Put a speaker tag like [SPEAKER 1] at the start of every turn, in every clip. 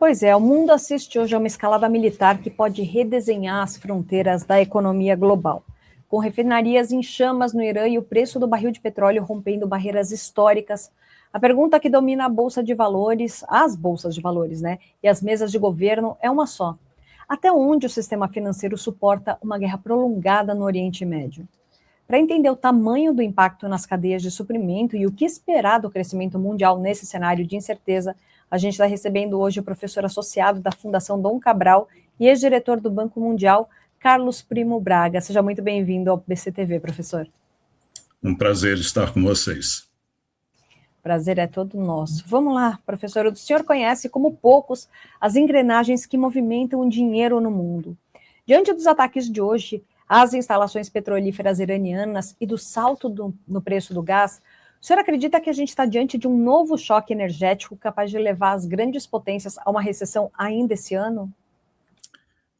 [SPEAKER 1] Pois é, o mundo assiste hoje a uma escalada militar que pode redesenhar as fronteiras da economia global. Com refinarias em chamas no Irã e o preço do barril de petróleo rompendo barreiras históricas, a pergunta que domina a bolsa de valores, as bolsas de valores, né, e as mesas de governo é uma só. Até onde o sistema financeiro suporta uma guerra prolongada no Oriente Médio? Para entender o tamanho do impacto nas cadeias de suprimento e o que esperar do crescimento mundial nesse cenário de incerteza, a gente está recebendo hoje o professor associado da Fundação Dom Cabral e ex-diretor do Banco Mundial, Carlos Primo Braga. Seja muito bem-vindo ao BCTV, professor.
[SPEAKER 2] Um prazer estar com vocês.
[SPEAKER 1] Prazer é todo nosso. Vamos lá, professor. O senhor conhece, como poucos, as engrenagens que movimentam o dinheiro no mundo. Diante dos ataques de hoje, às instalações petrolíferas iranianas e do salto no preço do gás, o senhor acredita que a gente está diante de um novo choque energético capaz de levar as grandes potências a uma recessão ainda esse ano?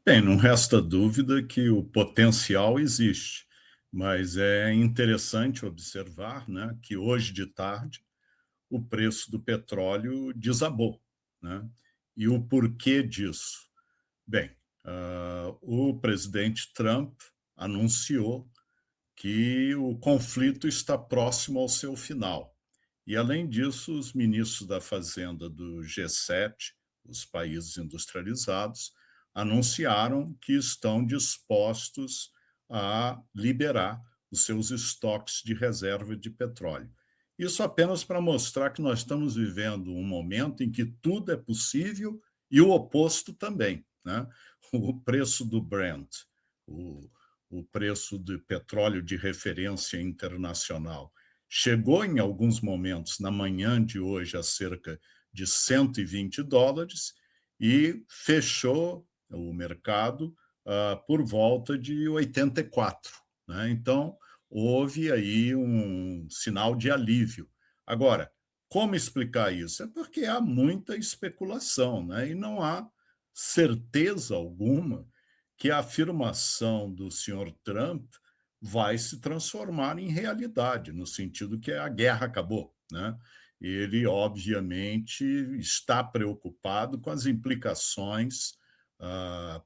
[SPEAKER 2] Bem, não resta dúvida que o potencial existe, mas é interessante observar, né, que hoje de tarde o preço do petróleo desabou, né? E o porquê disso? Bem, o presidente Trump anunciou que o conflito está próximo ao seu final. E, além disso, os ministros da Fazenda do G7, os países industrializados, anunciaram que estão dispostos a liberar os seus estoques de reserva de petróleo. Isso apenas para mostrar que nós estamos vivendo um momento em que tudo é possível e o oposto também, né? O preço do Brent, o preço do petróleo de referência internacional, chegou em alguns momentos, na manhã de hoje, a cerca de $120 e fechou o mercado por volta de 84, né? Então, houve aí um sinal de alívio. Agora, como explicar isso? É porque há muita especulação, né? E não há certeza alguma que a afirmação do senhor Trump vai se transformar em realidade, no sentido que a guerra acabou, né? Ele, obviamente, está preocupado com as implicações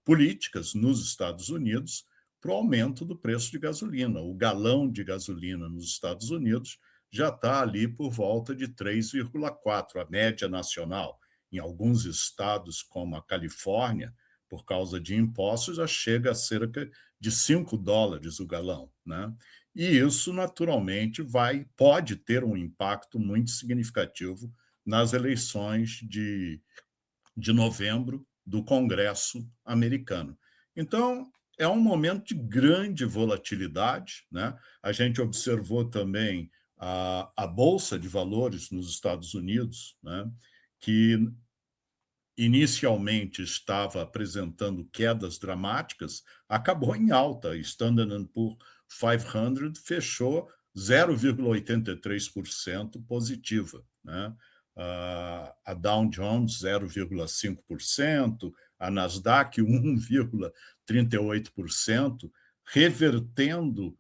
[SPEAKER 2] políticas nos Estados Unidos para o aumento do preço de gasolina. O galão de gasolina nos Estados Unidos já está ali por volta de 3,4, a média nacional. Em alguns estados, como a Califórnia, por causa de impostos, já chega a cerca de $5 o galão, né? E isso, naturalmente, pode ter um impacto muito significativo nas eleições de novembro do Congresso americano. Então, é um momento de grande volatilidade, né? A gente observou também a Bolsa de Valores nos Estados Unidos, né? Que inicialmente estava apresentando quedas dramáticas, acabou em alta. Standard & Poor's 500 fechou 0,83% positiva, né? A Dow Jones 0,5%, a Nasdaq 1,38%, revertendo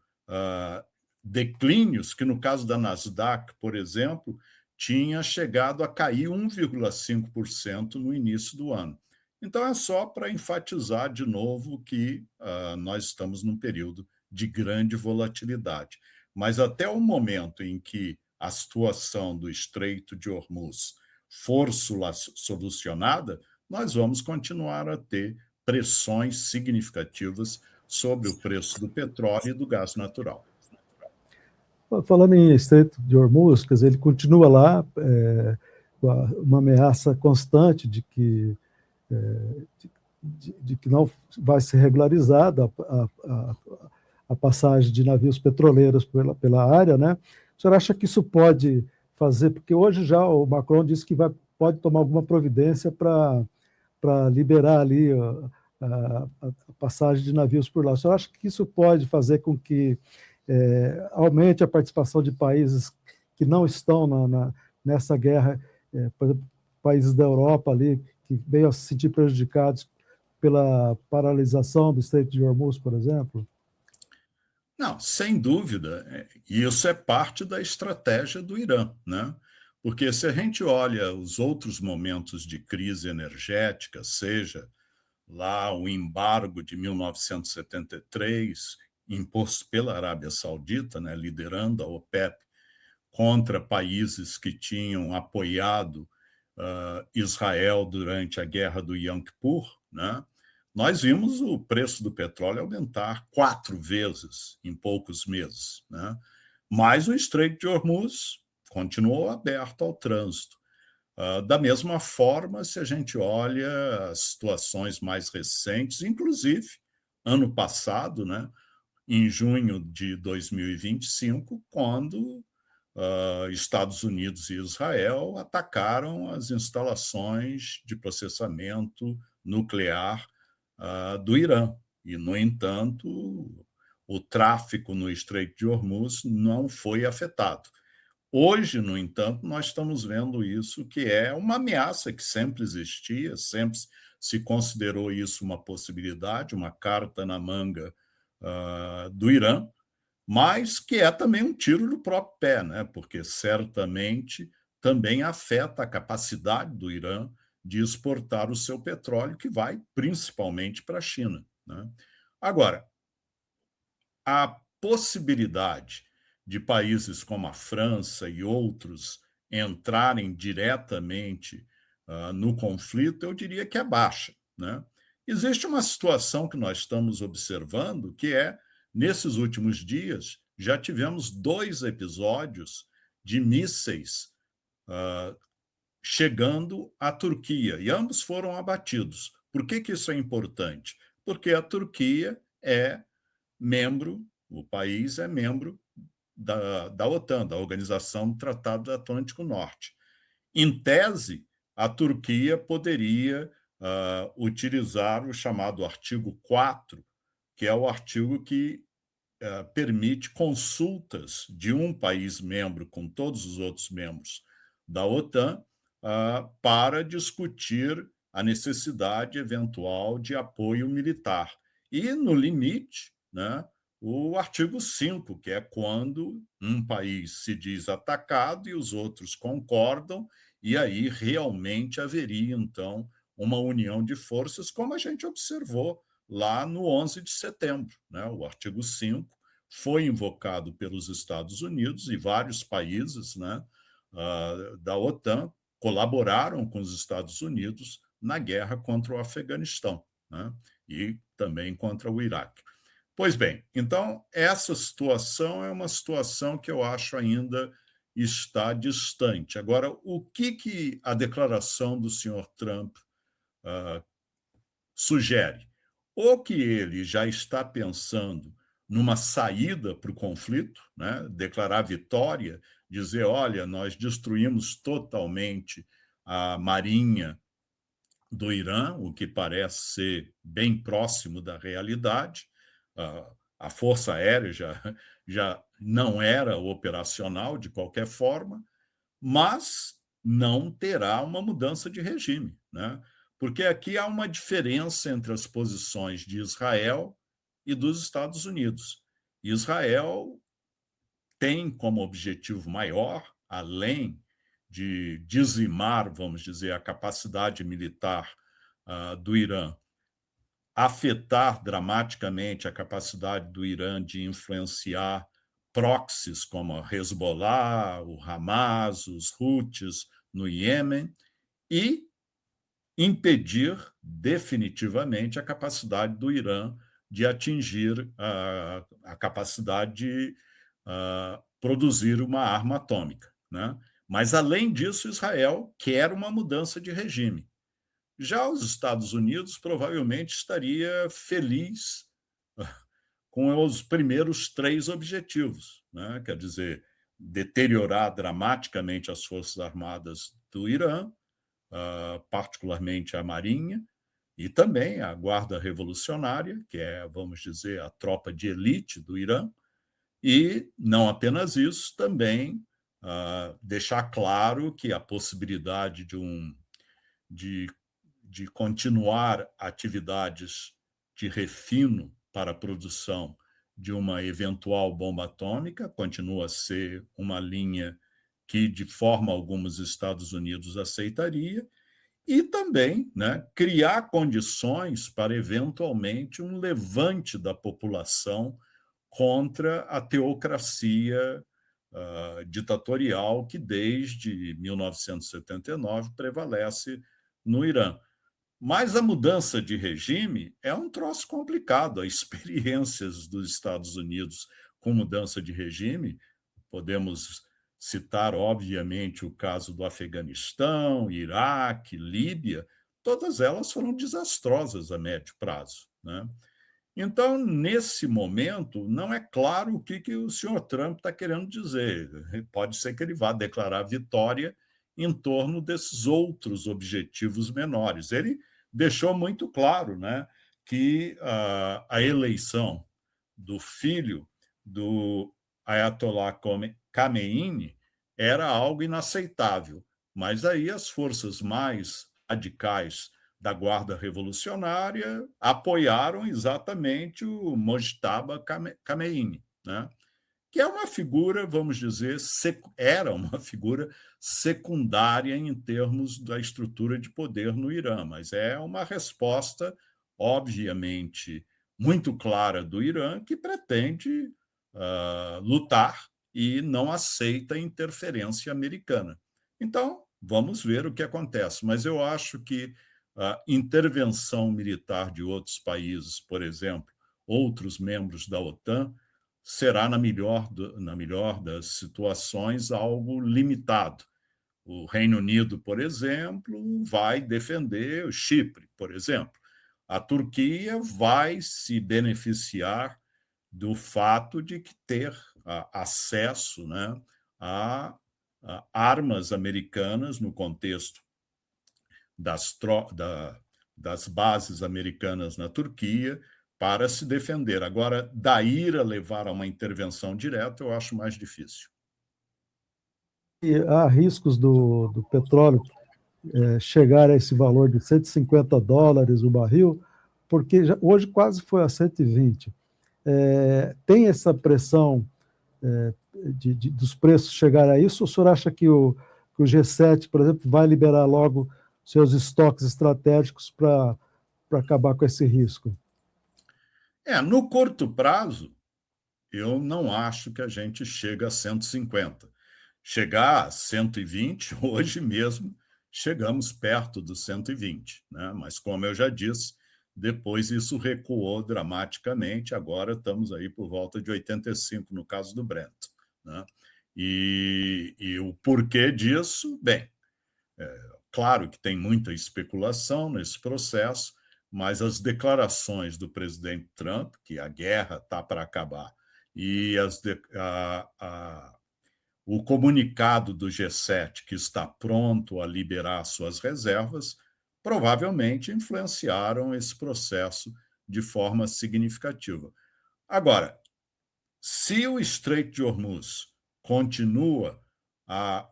[SPEAKER 2] declínios que, no caso da Nasdaq, por exemplo, tinha chegado a cair 1,5% no início do ano. Então, é só para enfatizar de novo que nós estamos num período de grande volatilidade. Mas até o momento em que a situação do Estreito de Hormuz for solucionada, nós vamos continuar a ter pressões significativas sobre o preço do petróleo e do gás natural.
[SPEAKER 3] Falando em Estreito de Hormuz, quer dizer, ele continua lá, uma ameaça constante de que não vai ser regularizada a passagem de navios petroleiros pela área, né? O senhor acha que isso pode fazer, porque hoje já o Macron disse que pode tomar alguma providência para liberar ali a passagem de navios por lá. O senhor acha que isso pode fazer com que aumente a participação de países que não estão nessa guerra, por exemplo, países da Europa ali, que veio a se sentir prejudicados pela paralisação do Estreito de Hormuz, por exemplo?
[SPEAKER 2] Não, sem dúvida. Isso é parte da estratégia do Irã, né? Porque se a gente olha os outros momentos de crise energética, seja lá o embargo de 1973, imposto pela Arábia Saudita, né, liderando a OPEP, contra países que tinham apoiado Israel durante a guerra do Yom Kippur, né, nós vimos o preço do petróleo aumentar 4 vezes em poucos meses, né? Mas o Estreito de Hormuz continuou aberto ao trânsito. Da mesma forma, se a gente olha as situações mais recentes, inclusive ano passado, né, em junho de 2025, quando Estados Unidos e Israel atacaram as instalações de processamento nuclear do Irã. E, no entanto, o tráfico no Estreito de Hormuz não foi afetado. Hoje, no entanto, nós estamos vendo isso, que é uma ameaça que sempre existia, sempre se considerou isso uma possibilidade, uma carta na manga do Irã, mas que é também um tiro no próprio pé, né? Porque certamente também afeta a capacidade do Irã de exportar o seu petróleo, que vai principalmente para a China, né? Agora, a possibilidade de países como a França e outros entrarem diretamente no conflito, eu diria que é baixa, né? Existe uma situação que nós estamos observando, que é, nesses últimos dias, já tivemos 2 episódios de mísseis chegando à Turquia, e ambos foram abatidos. Por que isso é importante? Porque a Turquia é membro, o país é membro da OTAN, da Organização do Tratado do Atlântico Norte. Em tese, a Turquia poderia utilizar o chamado artigo 4, que é o artigo que permite consultas de um país membro com todos os outros membros da OTAN para discutir a necessidade eventual de apoio militar. E, no limite, né, o artigo 5, que é quando um país se diz atacado e os outros concordam, e aí realmente haveria, então, uma união de forças, como a gente observou lá no 11 de setembro. Né? O artigo 5 foi invocado pelos Estados Unidos e vários países, né, da OTAN colaboraram com os Estados Unidos na guerra contra o Afeganistão, né, e também contra o Iraque. Pois bem, então essa situação é uma situação que eu acho ainda está distante. Agora, o que a declaração do senhor Trump sugere? Ou que ele já está pensando numa saída para o conflito, né? Declarar vitória, dizer, olha, nós destruímos totalmente a marinha do Irã, o que parece ser bem próximo da realidade. A Força Aérea já não era operacional de qualquer forma, mas não terá uma mudança de regime, né? Porque aqui há uma diferença entre as posições de Israel e dos Estados Unidos. Israel tem como objetivo maior, além de dizimar, vamos dizer, a capacidade militar do Irã, afetar dramaticamente a capacidade do Irã de influenciar proxies como a Hezbollah, o Hamas, os Houthis no Iêmen, e impedir definitivamente a capacidade do Irã de atingir a capacidade de produzir uma arma atômica, né? Mas, além disso, Israel quer uma mudança de regime. Já os Estados Unidos provavelmente estaria feliz com os primeiros 3 objetivos, né? Quer dizer, deteriorar dramaticamente as Forças Armadas do Irã, particularmente a Marinha, e também a Guarda Revolucionária, que é, vamos dizer, a tropa de elite do Irã, e, não apenas isso, também deixar claro que a possibilidade de continuar atividades de refino para a produção de uma eventual bomba atômica continua a ser uma linha que, de forma alguma, os Estados Unidos aceitaria, e também, né, criar condições para, eventualmente, um levante da população contra a teocracia ditatorial que, desde 1979, prevalece no Irã. Mas a mudança de regime é um troço complicado. As experiências dos Estados Unidos com mudança de regime, podemos citar, obviamente, o caso do Afeganistão, Iraque, Líbia, todas elas foram desastrosas a médio prazo, né? Então, nesse momento, não é claro o que o senhor Trump está querendo dizer. Pode ser que ele vá declarar vitória em torno desses outros objetivos menores. Ele deixou muito claro, né, que a eleição do filho do Ayatollah Khamenei era algo inaceitável, mas aí as forças mais radicais da Guarda Revolucionária apoiaram exatamente o Mojtaba Khamenei, né? Que é uma figura, vamos dizer, era uma figura secundária em termos da estrutura de poder no Irã, mas é uma resposta, obviamente, muito clara do Irã, que pretende lutar e não aceita interferência americana. Então, vamos ver o que acontece, mas eu acho que a intervenção militar de outros países, por exemplo, outros membros da OTAN, será, na melhor das situações, algo limitado. O Reino Unido, por exemplo, vai defender o Chipre, por exemplo. A Turquia vai se beneficiar do fato de ter acesso, né, a armas americanas no contexto das bases americanas na Turquia para se defender. Agora, daí a levar a uma intervenção direta, eu acho mais difícil.
[SPEAKER 3] E há riscos do petróleo chegar a esse valor de $150 o barril, porque hoje quase foi a 120. Tem essa pressão dos preços chegar a isso, ou o senhor acha que o G7, por exemplo, vai liberar logo seus estoques estratégicos para acabar com esse risco?
[SPEAKER 2] No curto prazo, eu não acho que a gente chega a 150. Chegar a 120, hoje mesmo, chegamos perto dos 120, né? Mas, como eu já disse, depois isso recuou dramaticamente, agora estamos aí por volta de 85, no caso do Brent, né? E o porquê disso? Bem, claro que tem muita especulação nesse processo, mas as declarações do presidente Trump, que a guerra está para acabar, e o comunicado do G7, que está pronto a liberar suas reservas, provavelmente influenciaram esse processo de forma significativa. Agora, se o Estreito de Hormuz continua a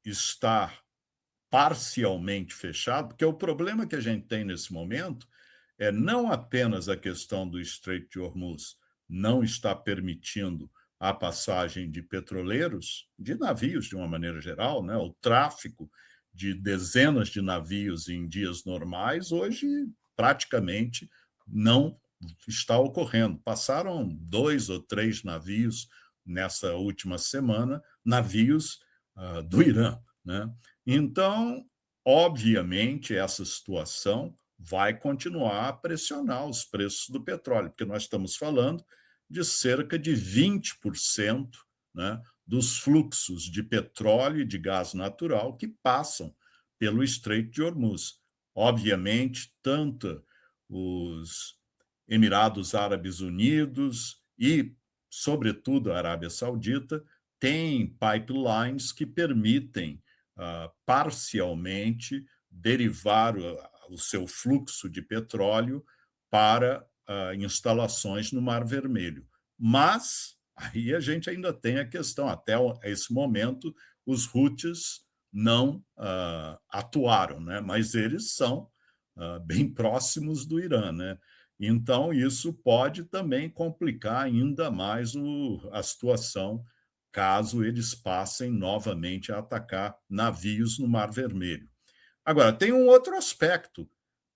[SPEAKER 2] estar parcialmente fechado, porque o problema que a gente tem nesse momento é não apenas a questão do Estreito de Hormuz não estar permitindo a passagem de petroleiros, de navios de uma maneira geral, né? O tráfico de dezenas de navios em dias normais, hoje praticamente não está ocorrendo. Passaram 2 ou 3 navios nessa última semana, navios do Irã, né? Então, obviamente, essa situação vai continuar a pressionar os preços do petróleo, porque nós estamos falando de cerca de 20%, né, dos fluxos de petróleo e de gás natural que passam pelo Estreito de Hormuz. Obviamente, tanto os Emirados Árabes Unidos e, sobretudo, a Arábia Saudita têm pipelines que permitem parcialmente derivar o seu fluxo de petróleo para instalações no Mar Vermelho. Mas aí a gente ainda tem a questão, até esse momento, os Houthis não atuaram, né? Mas eles são bem próximos do Irã, né? Então, isso pode também complicar ainda mais a situação caso eles passem novamente a atacar navios no Mar Vermelho. Agora, tem um outro aspecto.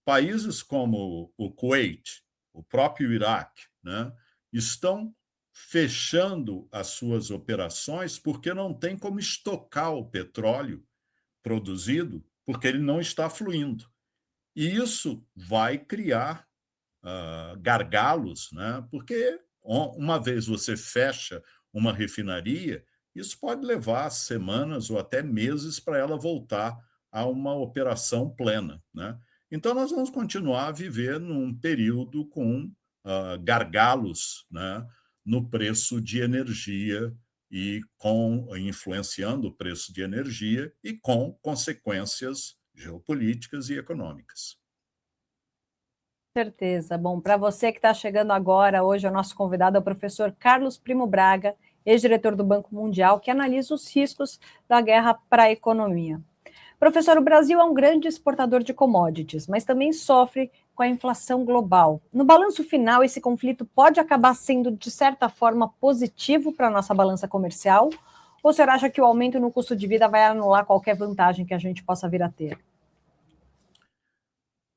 [SPEAKER 2] Países como o Kuwait, o próprio Iraque, né, estão fechando as suas operações porque não tem como estocar o petróleo produzido, porque ele não está fluindo. E isso vai criar gargalos, né? Porque uma vez você fecha uma refinaria, isso pode levar semanas ou até meses para ela voltar a uma operação plena, né? Então, nós vamos continuar a viver num período com gargalos, né, no preço de energia e influenciando o preço de energia e com consequências geopolíticas e econômicas.
[SPEAKER 1] Certeza. Bom, para você que está chegando agora, hoje o nosso convidado é o professor Carlos Primo Braga, ex-diretor do Banco Mundial, que analisa os riscos da guerra para a economia. Professor, o Brasil é um grande exportador de commodities, mas também sofre com a inflação global. No balanço final, esse conflito pode acabar sendo, de certa forma, positivo para a nossa balança comercial? Ou o senhor acha que o aumento no custo de vida vai anular qualquer vantagem que a gente possa vir a ter?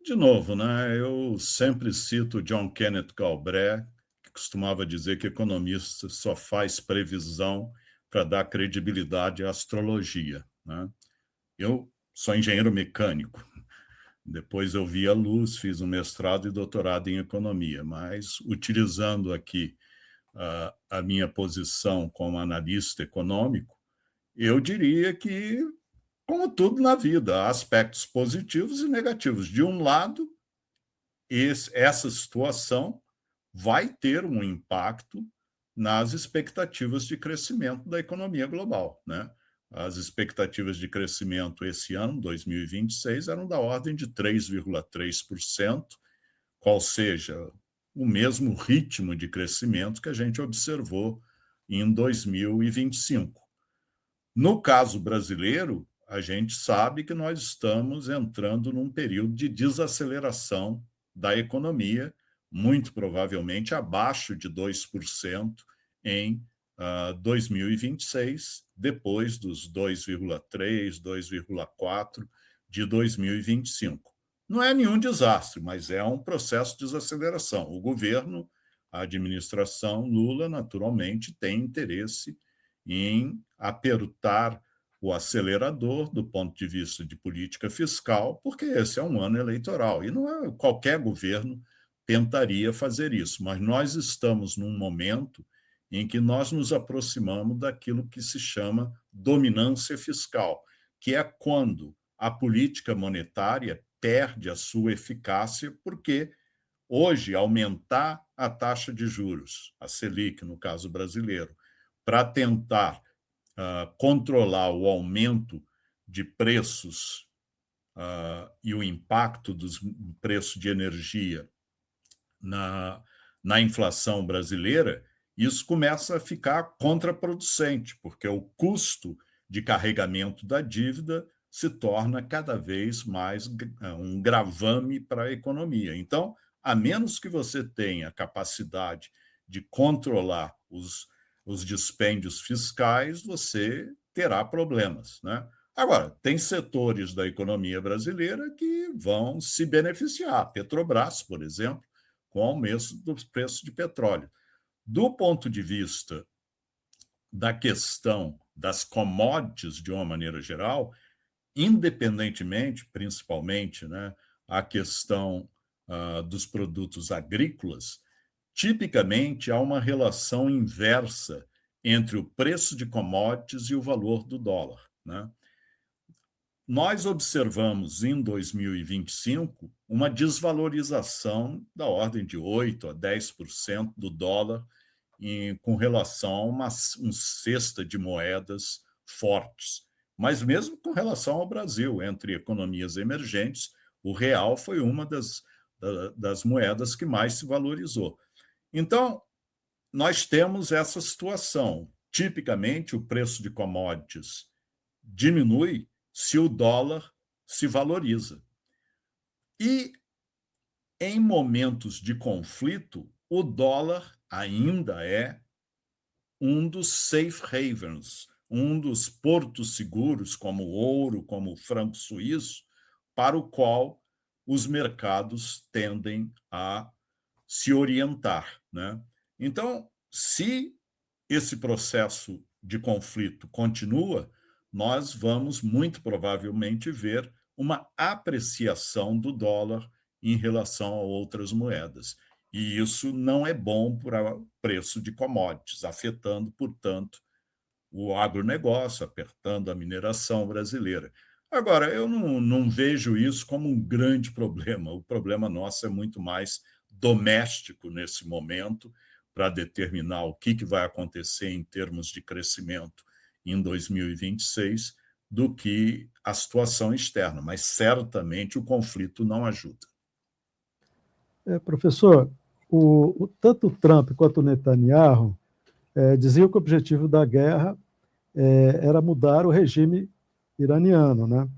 [SPEAKER 2] De novo, né? Eu sempre cito John Kenneth Galbraith, que costumava dizer que economista só faz previsão para dar credibilidade à astrologia, né? Eu sou engenheiro mecânico. Depois eu vi a luz, fiz um mestrado e doutorado em economia, mas utilizando aqui a minha posição como analista econômico, eu diria que, como tudo na vida, há aspectos positivos e negativos. De um lado, essa situação vai ter um impacto nas expectativas de crescimento da economia global, né? As expectativas de crescimento esse ano, 2026, eram da ordem de 3,3%, qual seja o mesmo ritmo de crescimento que a gente observou em 2025. No caso brasileiro, a gente sabe que nós estamos entrando num período de desaceleração da economia, muito provavelmente abaixo de 2% em 2026, depois dos 2,3%, 2,4% de 2025. Não é nenhum desastre, mas é um processo de desaceleração. O governo, a administração Lula, naturalmente, tem interesse em apertar o acelerador do ponto de vista de política fiscal, porque esse é um ano eleitoral. E não é qualquer governo tentaria fazer isso, mas nós estamos num momento em que nós nos aproximamos daquilo que se chama dominância fiscal, que é quando a política monetária perde a sua eficácia, porque hoje aumentar a taxa de juros, a Selic, no caso brasileiro, para tentar controlar o aumento de preços e o impacto dos preços de energia na inflação brasileira, isso começa a ficar contraproducente, porque o custo de carregamento da dívida se torna cada vez mais um gravame para a economia. Então, a menos que você tenha capacidade de controlar os dispêndios fiscais, você terá problemas, né? Agora, tem setores da economia brasileira que vão se beneficiar. Petrobras, por exemplo, com o aumento dos preços de petróleo. Do ponto de vista da questão das commodities, de uma maneira geral, independentemente, principalmente, né, a questão dos produtos agrícolas, tipicamente há uma relação inversa entre o preço de commodities e o valor do dólar, né? Nós observamos em 2025 uma desvalorização da ordem de 8% a 10% do dólar com relação a uma cesta de moedas fortes. Mas mesmo com relação ao Brasil, entre economias emergentes, o real foi uma das moedas que mais se valorizou. Então, nós temos essa situação. Tipicamente, o preço de commodities diminui se o dólar se valoriza. E, em momentos de conflito, o dólar ainda é um dos safe havens, um dos portos seguros, como o ouro, como o franco suíço, para o qual os mercados tendem a se orientar, né? Então, se esse processo de conflito continua, nós vamos muito provavelmente ver uma apreciação do dólar em relação a outras moedas. E isso não é bom para o preço de commodities, afetando, portanto, o agronegócio, apertando a mineração brasileira. Agora, eu não vejo isso como um grande problema. O problema nosso é muito mais doméstico nesse momento, para determinar o que vai acontecer em termos de crescimento em 2026, do que a situação externa. Mas certamente o conflito não ajuda.
[SPEAKER 3] Professor, tanto o Trump quanto o Netanyahu diziam que o objetivo da guerra era mudar o regime iraniano, né?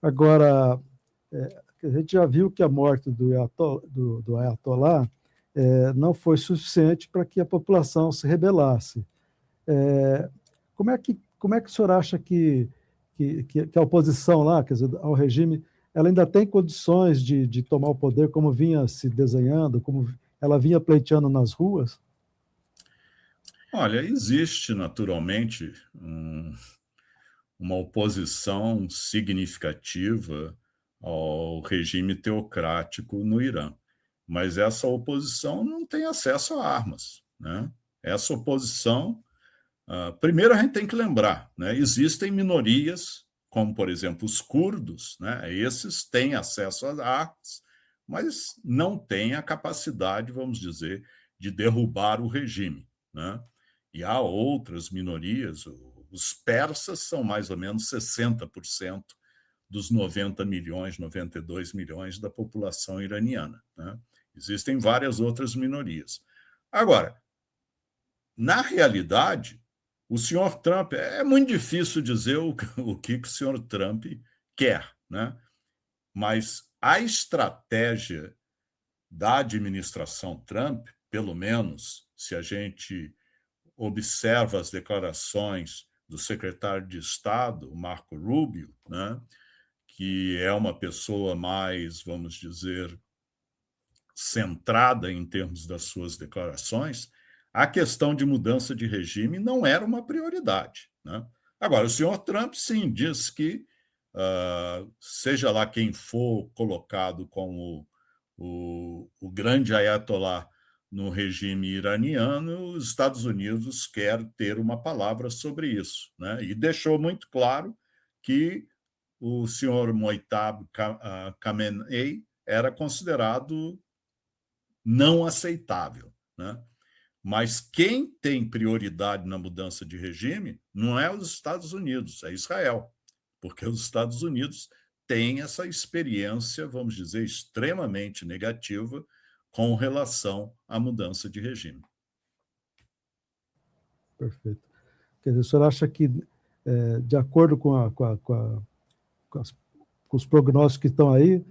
[SPEAKER 3] Agora, a gente já viu que a morte do Ayatollah não foi suficiente para que a população se rebelasse. Como é que o senhor acha que a oposição lá, quer dizer, ao regime, ela ainda tem condições de tomar o poder como vinha se desenhando, como ela vinha pleiteando nas ruas?
[SPEAKER 2] Olha, existe naturalmente uma oposição significativa ao regime teocrático no Irã, mas essa oposição não tem acesso a armas, né? Essa oposição, primeiro a gente tem que lembrar, né? Existem minorias, como por exemplo os curdos, né? Esses têm acesso às armas, mas não têm a capacidade, vamos dizer, de derrubar o regime, né? E há outras minorias. Os persas são mais ou menos 60% dos 90 milhões, 92 milhões da população iraniana, né? Existem várias outras minorias. Agora, na realidade, o senhor Trump, é muito difícil dizer o que o senhor Trump quer, né? Mas a estratégia da administração Trump, pelo menos se a gente observa as declarações do secretário de Estado, Marco Rubio, né, que é uma pessoa mais, vamos dizer, centrada em termos das suas declarações, a questão de mudança de regime não era uma prioridade, né? Agora, o senhor Trump, sim, diz que, seja lá quem for colocado como o grande ayatollah no regime iraniano, os Estados Unidos quer ter uma palavra sobre isso, né? E deixou muito claro que o senhor Mojtaba Khamenei era considerado não aceitável, né? Mas quem tem prioridade na mudança de regime não é os Estados Unidos, é Israel, porque os Estados Unidos têm essa experiência, vamos dizer, extremamente negativa com relação à mudança de regime.
[SPEAKER 3] Perfeito. Quer dizer, o senhor acha que, de acordo com os prognósticos que estão aí,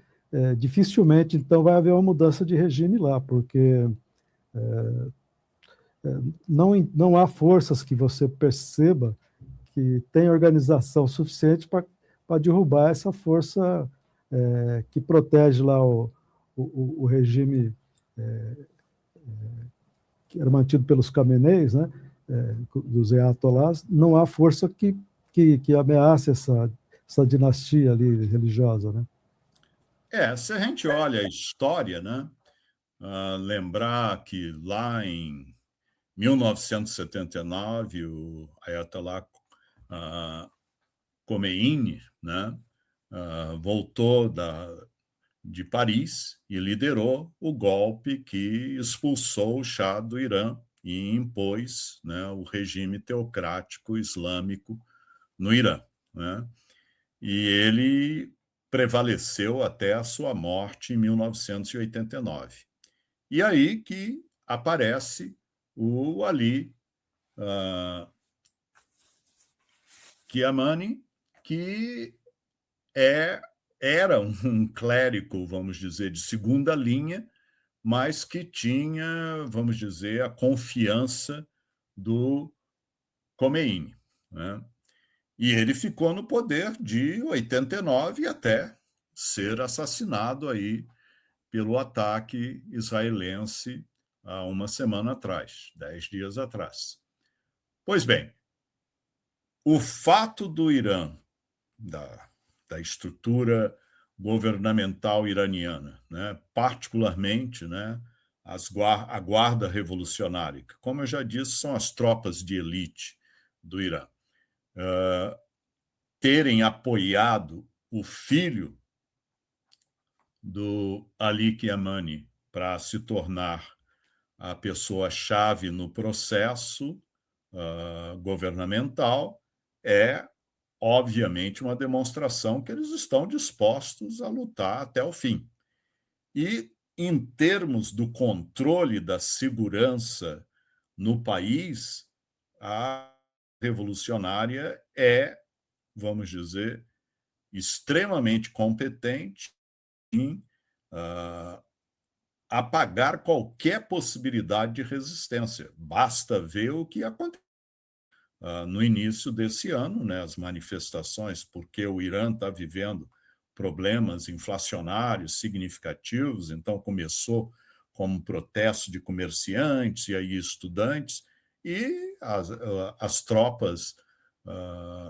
[SPEAKER 3] dificilmente, então, vai haver uma mudança de regime lá, porque não há forças que você perceba que tem organização suficiente para derrubar essa força que protege lá o regime que era mantido pelos Khameneis, né, dos Ayatollahs. Não há força que ameace essa dinastia ali religiosa, né?
[SPEAKER 2] Se a gente olha a história, né, lembrar que lá em 1979, o Ayatollah Khomeini, né, voltou de Paris e liderou o golpe que expulsou o Shah do Irã e impôs, né, o regime teocrático islâmico no Irã, né? E ele prevaleceu até a sua morte em 1989. E aí que aparece o Ali Khamenei, que era um clérigo, vamos dizer, de segunda linha, mas que tinha, vamos dizer, a confiança do Khomeini, né? E ele ficou no poder de 89 até ser assassinado aí pelo ataque israelense há uma semana atrás, 10 dias atrás. Pois bem, o fato do Irã, da estrutura governamental iraniana, né, particularmente, né, a Guarda Revolucionária, que, como eu já disse, são as tropas de elite do Irã, terem apoiado o filho do Ali Khamenei para se tornar a pessoa-chave no processo governamental é, obviamente, uma demonstração que eles estão dispostos a lutar até o fim. E, em termos do controle da segurança no país, a revolucionária é, vamos dizer, extremamente competente em apagar qualquer possibilidade de resistência. Basta ver o que aconteceu no início desse ano, né, as manifestações, porque o Irã está vivendo problemas inflacionários significativos, então começou como protesto de comerciantes e aí estudantes, e as tropas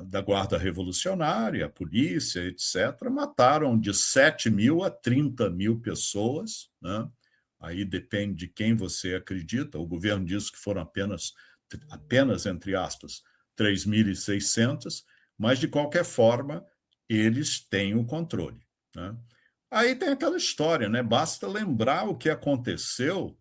[SPEAKER 2] da Guarda Revolucionária, a polícia, etc., mataram de 7 mil a 30 mil pessoas, né? Aí depende de quem você acredita. O governo diz que foram apenas, entre aspas, 3.600, mas, de qualquer forma, eles têm o controle, né? Aí tem aquela história, né? Basta lembrar o que aconteceu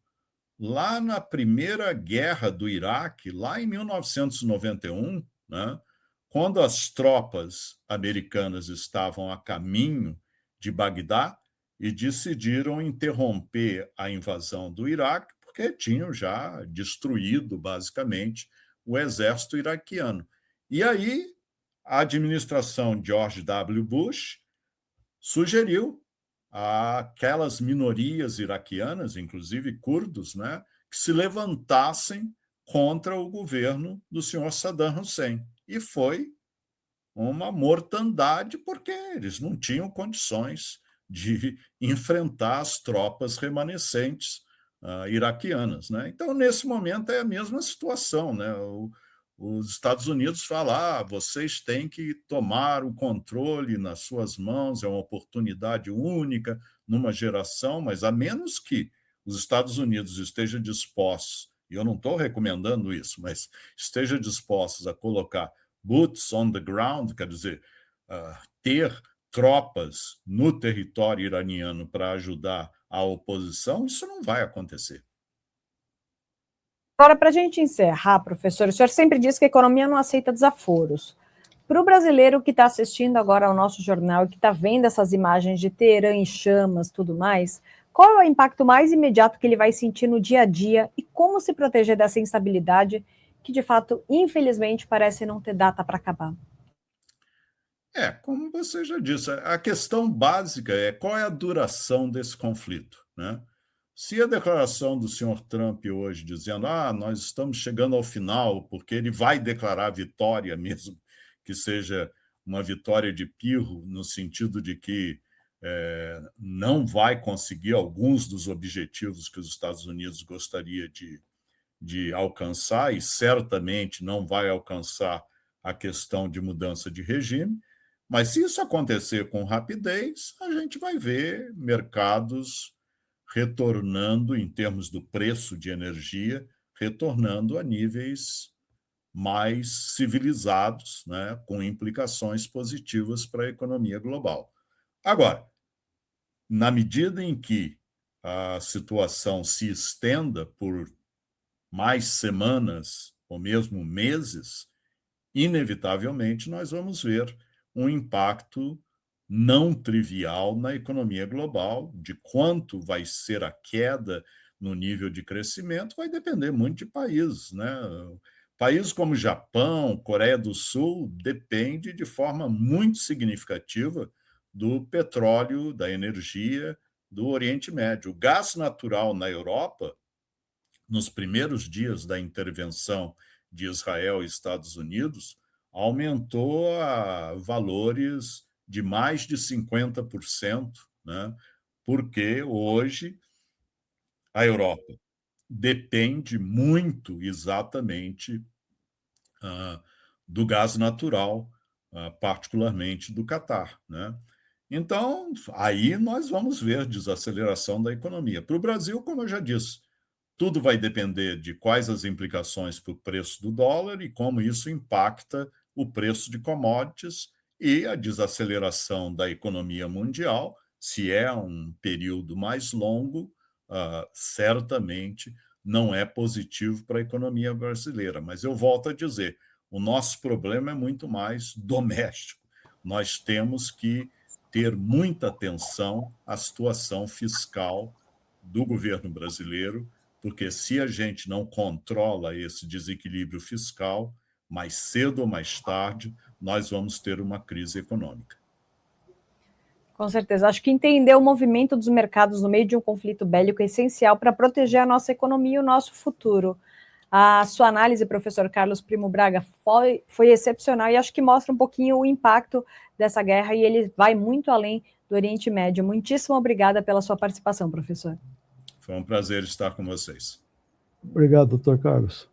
[SPEAKER 2] lá na Primeira Guerra do Iraque, lá em 1991, né? Quando as tropas americanas estavam a caminho de Bagdá e decidiram interromper a invasão do Iraque, porque tinham já destruído, basicamente, o exército iraquiano. E aí, a administração George W. Bush sugeriu àquelas minorias iraquianas, inclusive curdos, né, que se levantassem contra o governo do senhor Saddam Hussein. E foi uma mortandade, porque eles não tinham condições de enfrentar as tropas remanescentes iraquianas, né? Então, nesse momento, é a mesma situação, né? Os Estados Unidos falam: vocês têm que tomar o controle nas suas mãos, é uma oportunidade única numa geração, mas a menos que os Estados Unidos estejam dispostos, e eu não estou recomendando isso, mas esteja dispostos a colocar boots on the ground, quer dizer, ter tropas no território iraniano para ajudar a oposição, isso não vai acontecer.
[SPEAKER 1] Agora, para a gente encerrar, professor, o senhor sempre diz que a economia não aceita desaforos. Para o brasileiro que está assistindo agora ao nosso jornal e que está vendo essas imagens de Teherã em chamas e tudo mais, qual é o impacto mais imediato que ele vai sentir no dia a dia e como se proteger dessa instabilidade que, de fato, infelizmente, parece não ter data para acabar?
[SPEAKER 2] Como você já disse, a questão básica é qual é a duração desse conflito, né? Se a declaração do senhor Trump hoje dizendo nós estamos chegando ao final, porque ele vai declarar vitória mesmo, que seja uma vitória de pirro, no sentido de que não vai conseguir alguns dos objetivos que os Estados Unidos gostaria de alcançar, e certamente não vai alcançar a questão de mudança de regime. Mas se isso acontecer com rapidez, a gente vai ver mercados retornando, em termos do preço de energia, retornando a níveis mais civilizados, né, com implicações positivas para a economia global. Agora, na medida em que a situação se estenda por mais semanas ou mesmo meses, inevitavelmente nós vamos ver um impacto não trivial na economia global. De quanto vai ser a queda no nível de crescimento vai depender muito de países, né? Países como Japão, Coreia do Sul, depende de forma muito significativa do petróleo, da energia do Oriente Médio. O gás natural na Europa, nos primeiros dias da intervenção de Israel e Estados Unidos aumentou a valores de mais de 50%, né? Porque hoje a Europa depende muito exatamente do gás natural, particularmente do Catar, né? Então, aí nós vamos ver desaceleração da economia. Para o Brasil, como eu já disse, tudo vai depender de quais as implicações para o preço do dólar e como isso impacta o preço de commodities e a desaceleração da economia mundial. Se é um período mais longo, certamente não é positivo para a economia brasileira. Mas eu volto a dizer, o nosso problema é muito mais doméstico. Nós temos que ter muita atenção à situação fiscal do governo brasileiro, porque se a gente não controla esse desequilíbrio fiscal, mais cedo ou mais tarde, nós vamos ter uma crise econômica.
[SPEAKER 1] Com certeza. Acho que entender o movimento dos mercados no meio de um conflito bélico é essencial para proteger a nossa economia e o nosso futuro. A sua análise, professor Carlos Primo Braga, foi excepcional e acho que mostra um pouquinho o impacto dessa guerra e ele vai muito além do Oriente Médio. Muitíssimo obrigada pela sua participação, professor.
[SPEAKER 2] Foi um prazer estar com vocês.
[SPEAKER 3] Obrigado, doutor Carlos.